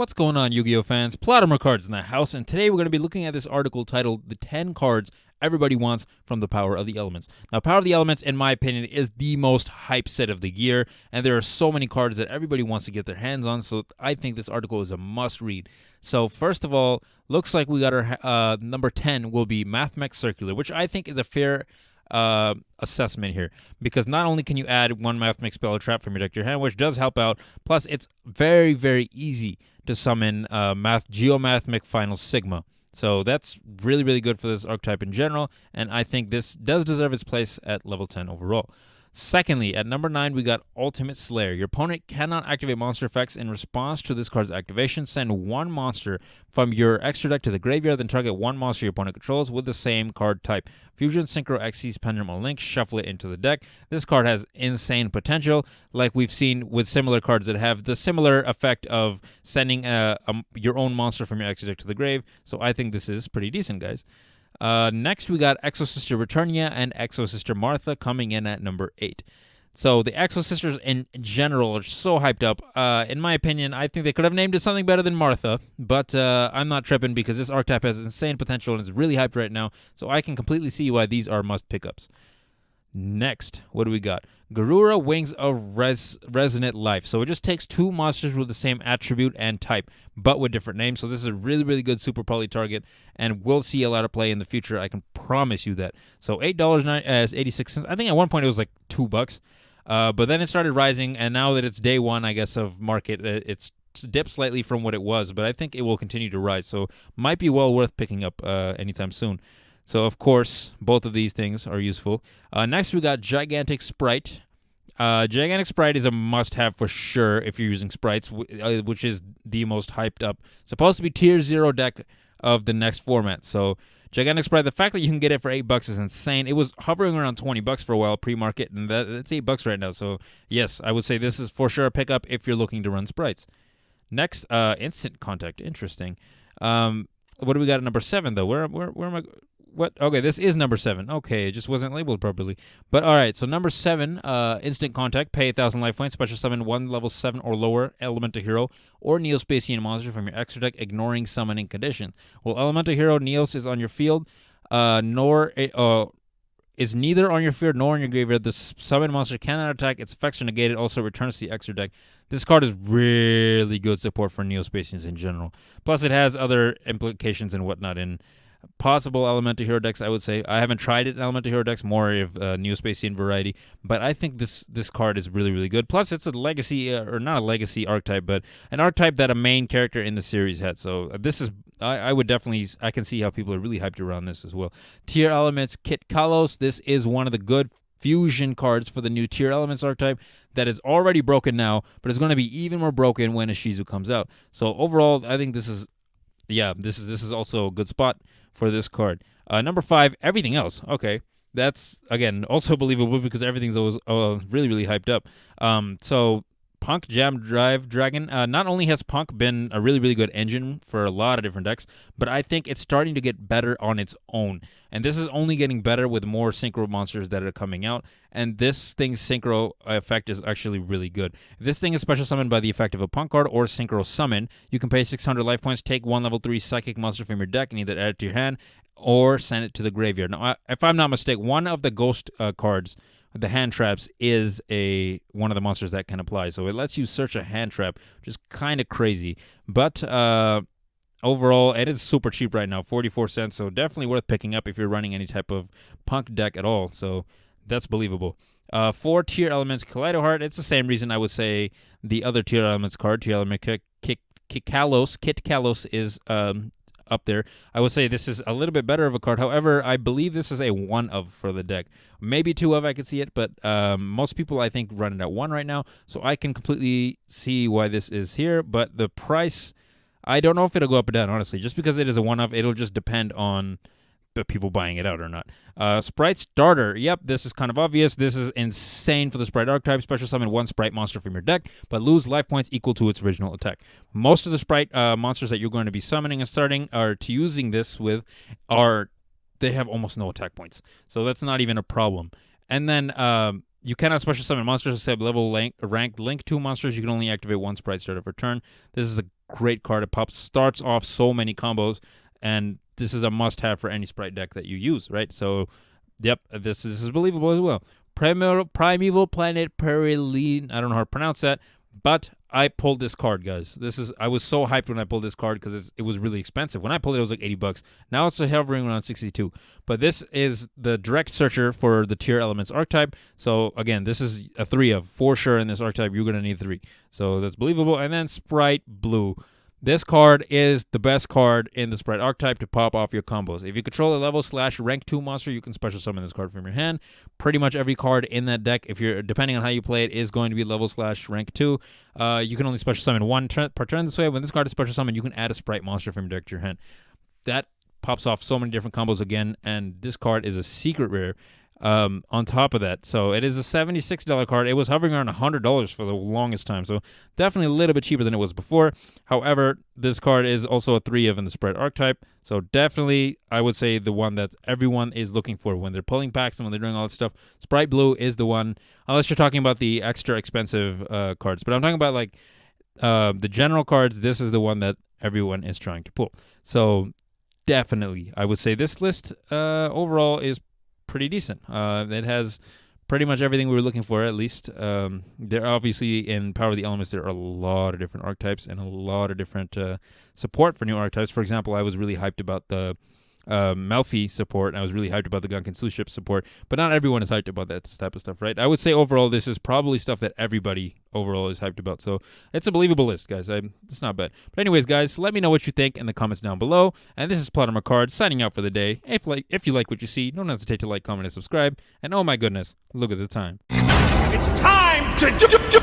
What's going on, Yu-Gi-Oh fans? PlotArmorCards in the house, and today we're going to be looking at this article titled "The 10 Cards Everybody Wants from the Power of the Elements." Now, Power of the Elements, in my opinion, is the most hype set of the year, and there are so many cards that everybody wants to get their hands on, so I think this article is a must-read. So, first of all, looks like we got our number 10 will be Mathmech Circular, which I think is a fair assessment here, because not only can you add one Mathmech spell or trap from your deck to your hand, which does help out, plus it's very, very easy to summon Geomathmic Final Sigma. So that's really, really good for this archetype in general, and I think this does deserve its place at level 10 overall. Secondly, at number 9, we got Ultimate Slayer. Your opponent cannot activate monster effects. In response to this card's activation, send one monster from your extra deck to the graveyard, then target one monster your opponent controls with the same card type. Fusion, Synchro, Xyz, Pendulum, or Link, shuffle it into the deck. This card has insane potential, like we've seen with similar cards that have the similar effect of sending your own monster from your extra deck to the grave, so I think this is pretty decent, guys. Next, we got Exo Sister Returnia and Exo Sister Martha coming in at number 8. So the Exo Sisters in general are so hyped up. In my opinion, I think they could have named it something better than Martha, but I'm not tripping because this archetype has insane potential and is really hyped right now, so I can completely see why these are must pickups. Next, what do we got? Garura, Wings of Resonant Life. So it just takes two monsters with the same attribute and type, but with different names. So this is a really, really good super poly target, and we'll see a lot of play in the future. I can promise you that. So $8.86. I think at one point it was like $2. But then it started rising, and now that it's day one, I guess, of market, it's dipped slightly from what it was, but I think it will continue to rise. So might be well worth picking up anytime soon. So, of course, both of these things are useful. Next, we got Gigantic Sprite. Gigantic Sprite is a must-have for sure if you're using sprites, which is the most hyped up. Supposed to be tier 0 deck of the next format. So, Gigantic Sprite, the fact that you can get it for $8 is insane. It was hovering around $20 for a while pre-market, and that's $8 right now. So, yes, I would say this is for sure a pickup if you're looking to run sprites. Next, Instant Contact. Interesting. What do we got at number 7, though? Where am I... What? Okay, this is number 7. Okay, it just wasn't labeled properly. But all right, so number 7, Instant Contact. Pay 1,000 life points. Special summon one level 7 or lower Elemental Hero or Neospacian monster from your extra deck, ignoring summoning condition. Well, Elemental Hero Neos is on your field, is neither on your field nor in your graveyard. The summon monster cannot attack. Its effects are negated. Also returns to the extra deck. This card is really good support for Neospacians in general. Plus, it has other implications and whatnot in possible Elemental Hero decks, I would say. I haven't tried it in Elemental Hero decks, more of Neospacian variety, but I think this card is really, really good. Plus, it's a legacy, or not a legacy archetype, but an archetype that a main character in the series had. So this is, I would definitely, I can see how people are really hyped around this as well. Tier Elements, Kit Kalos. This is one of the good fusion cards for the new Tier Elements archetype that is already broken now, but it's going to be even more broken when Ishizu comes out. So overall, I think this is, yeah, this is also a good spot for this card. Number 5, Everything Else. Okay, that's, again, also believable because everything's always really, really hyped up. So Punk Jam Drive Dragon. Not only has Punk been a really, really good engine for a lot of different decks, but I think it's starting to get better on its own. And this is only getting better with more synchro monsters that are coming out. And this thing's synchro effect is actually really good. If this thing is special summoned by the effect of a Punk card or synchro summon, you can pay 600 life points, take one level 3 psychic monster from your deck, and either add it to your hand or send it to the graveyard. Now, if I'm not mistaken, one of the ghost cards, the hand traps, is one of the monsters that can apply. So it lets you search a hand trap, which is kind of crazy. But overall, it is super cheap right now, 44 cents. So definitely worth picking up if you're running any type of Punk deck at all. So that's believable. 4 Tier Elements, Kaleido Heart. It's the same reason I would say the other Tier Elements card, Tier Element Kit Kalos is up there. I would say this is a little bit better of a card. However, I believe this is a 1 of for the deck. Maybe 2 of, I could see it, but most people, I think, run it at 1 right now. So I can completely see why this is here. But the price, I don't know if it'll go up or down, honestly. Just because it is a 1 of, it'll just depend on the people buying it out or not. Sprite Starter. Yep, this is kind of obvious. This is insane for the Sprite archetype. Special summon one Sprite monster from your deck, but lose life points equal to its original attack. Most of the Sprite monsters that you're going to be summoning and starting to using this with they have almost no attack points. So that's not even a problem. And then You cannot special summon monsters except ranked Link 2 monsters. You can only activate one Sprite Starter per turn. This is a great card. It starts off so many combos, and this is a must-have for any Sprite deck that you use, right? So, yep, this is believable as well. Primeval Planet Periline. I don't know how to pronounce that, but I pulled this card, guys. I was so hyped when I pulled this card because it was really expensive. When I pulled it, it was like $80. Now it's hovering around 62. But this is the direct searcher for the tier elements archetype. So again, this is a 3 of for sure in this archetype. You're gonna need 3. So that's believable. And then Sprite Blue. This card is the best card in the Sprite archetype to pop off your combos. If you control a level / rank 2 monster, you can special summon this card from your hand. Pretty much every card in that deck, depending on how you play it, is going to be level / rank 2. You can only special summon one per turn this way. When this card is special summoned, you can add a Sprite monster from your deck to your hand. That pops off so many different combos again, and this card is a secret rare. On top of that, so it is a $76 card. It was hovering around $100 for the longest time, so definitely a little bit cheaper than it was before. However, this card is also a 3 of in the Sprite archetype, so definitely I would say the one that everyone is looking for when they're pulling packs and when they're doing all that stuff. Sprite Blue is the one, unless you're talking about the extra expensive cards. But I'm talking about like the general cards. This is the one that everyone is trying to pull. So definitely, I would say this list overall is pretty decent. It has pretty much everything we were looking for, at least. There obviously in Power of the Elements there are a lot of different archetypes and a lot of different support for new archetypes. For example, I was really hyped about the Melfi support. I was really hyped about the Gunkin Sleuth Ship support, but not everyone is hyped about that type of stuff, right? I would say overall this is probably stuff that everybody overall is hyped about. So it's a believable list, guys. It's not bad. But anyways, guys, let me know what you think in the comments down below. And this is PlotArmorCards signing out for the day. If you like what you see, don't hesitate to like, comment, and subscribe. And oh my goodness, look at the time. It's time to do